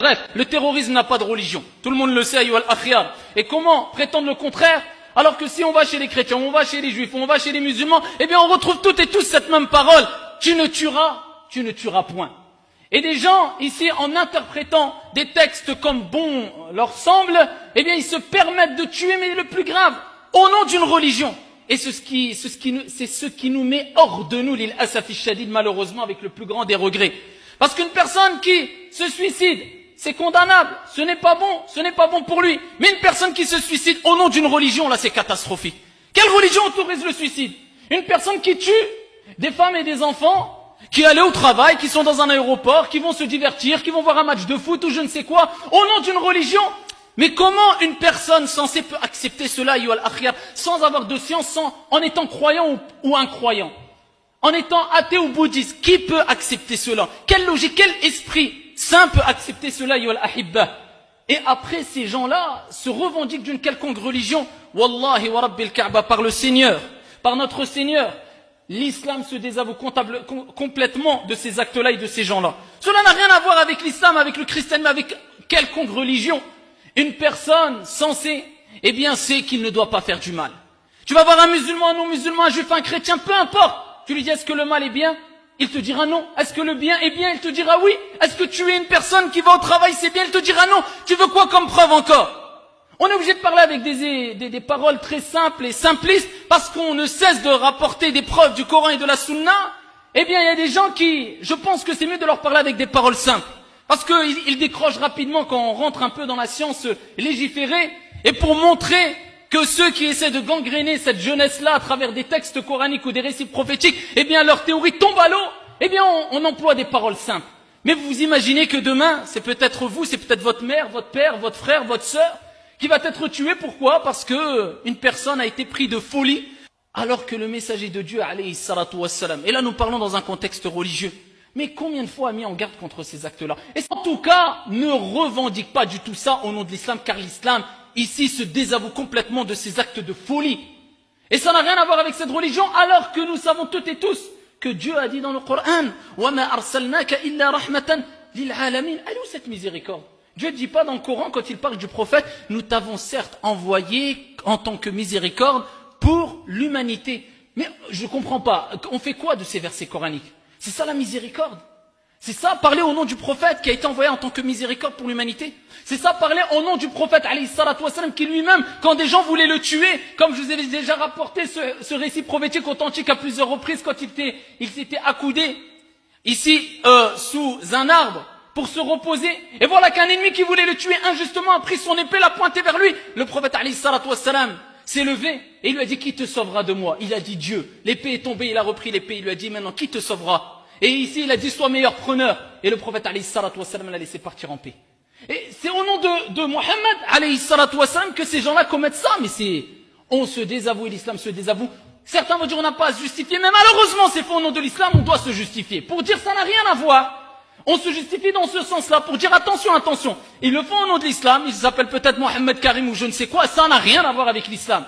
Bref, le terrorisme n'a pas de religion. Tout le monde le sait, ayyuhal akhyar. Et comment prétendre le contraire? Alors que si on va chez les chrétiens, on va chez les juifs, on va chez les musulmans, eh bien on retrouve toutes et tous cette même parole. Tu ne tueras point. Et des gens, ici, en interprétant des textes comme bon leur semble, eh bien ils se permettent de tuer, mais le plus grave, au nom d'une religion. Et c'est ce qui nous met hors de nous, lil asafi shadid, malheureusement, avec le plus grand des regrets. Parce qu'une personne qui se suicide, c'est condamnable, ce n'est pas bon pour lui. Mais une personne qui se suicide au nom d'une religion, là c'est catastrophique. Quelle religion autorise le suicide? Une personne qui tue des femmes et des enfants, qui allaient au travail, qui sont dans un aéroport, qui vont se divertir, qui vont voir un match de foot ou je ne sais quoi, au nom d'une religion. Mais comment une personne censée peut accepter cela, ayyuhal akhyar, sans avoir de science, en étant croyant ou incroyant, en étant athée ou bouddhiste? Qui peut accepter cela? Quelle logique, quel esprit saint peut accepter cela, ayyuhal ahibba? Et après, ces gens-là se revendiquent d'une quelconque religion. Wallahi wa rabbil Kaaba, par le Seigneur, par notre Seigneur, l'islam se désavoue complètement de ces actes-là et de ces gens-là. Cela n'a rien à voir avec l'islam, avec le christianisme, avec quelconque religion. Une personne censée, eh bien, sait qu'il ne doit pas faire du mal. Tu vas voir un musulman, un non-musulman, un juif, un chrétien, peu importe. Tu lui dis, est-ce que le mal est bien? Il te dira non. Est-ce que le bien est bien? Il te dira oui. Est-ce que tuer une personne qui va au travail, c'est bien? Il te dira non. Tu veux quoi comme preuve encore? On est obligé de parler avec des paroles très simples et simplistes parce qu'on ne cesse de rapporter des preuves du Coran et de la Sunna. Eh bien, il y a des gens qui, je pense que c'est mieux de leur parler avec des paroles simples. Parce qu'ils décrochent rapidement quand on rentre un peu dans la science légiférée. Et pour montrer que ceux qui essaient de gangréner cette jeunesse-là à travers des textes coraniques ou des récits prophétiques, eh bien leur théorie tombe à l'eau. Eh bien on emploie des paroles simples. Mais vous imaginez que demain, c'est peut-être vous, c'est peut-être votre mère, votre père, votre frère, votre sœur, qui va être tué. Pourquoi? Parce que une personne a été prise de folie, alors que le messager de Dieu, alayhi salatu wassalam, et là nous parlons dans un contexte religieux, mais combien de fois a mis en garde contre ces actes-là? Et en tout cas, ne revendique pas du tout ça au nom de l'islam, car l'islam, ici, se désavoue complètement de ces actes de folie. Et ça n'a rien à voir avec cette religion, alors que nous savons toutes et tous que Dieu a dit dans le Coran, وَمَا أَرْسَلْنَاكَ إِلَّا رَحْمَةً لِلْعَالَمِينَ. Elle est où cette miséricorde? Dieu ne dit pas dans le Coran, quand il parle du prophète, nous t'avons certes envoyé en tant que miséricorde pour l'humanité. Mais je ne comprends pas, on fait quoi de ces versets coraniques? C'est ça la miséricorde? C'est ça parler au nom du prophète qui a été envoyé en tant que miséricorde pour l'humanité? C'est ça parler au nom du prophète alayhi salatu wassalam qui lui-même, quand des gens voulaient le tuer, comme je vous ai déjà rapporté ce récit prophétique authentique à plusieurs reprises, quand il s'était accoudé ici sous un arbre pour se reposer, et voilà qu'un ennemi qui voulait le tuer injustement a pris son épée, l'a pointée vers lui. Le prophète alayhi salatu wassalam s'est levé et il lui a dit, qui te sauvera de moi? Il a dit Dieu. L'épée est tombée, il a repris l'épée, il lui a dit, maintenant qui te sauvera? Et ici il a dit, sois meilleur preneur. Et le prophète alayhi salatu wassalam l'a laissé partir en paix. Et c'est au nom de Mohammed alayhi salatu wassalam que ces gens-là commettent ça. Mais on se désavoue et l'islam se désavoue. Certains vont dire on n'a pas à se justifier, mais malheureusement c'est faux, au nom de l'islam on doit se justifier. Pour dire ça n'a rien à voir. On se justifie dans ce sens-là, pour dire attention, attention. Ils le font au nom de l'islam, ils s'appellent peut-être Mohammed Karim ou je ne sais quoi, ça n'a rien à voir avec l'islam.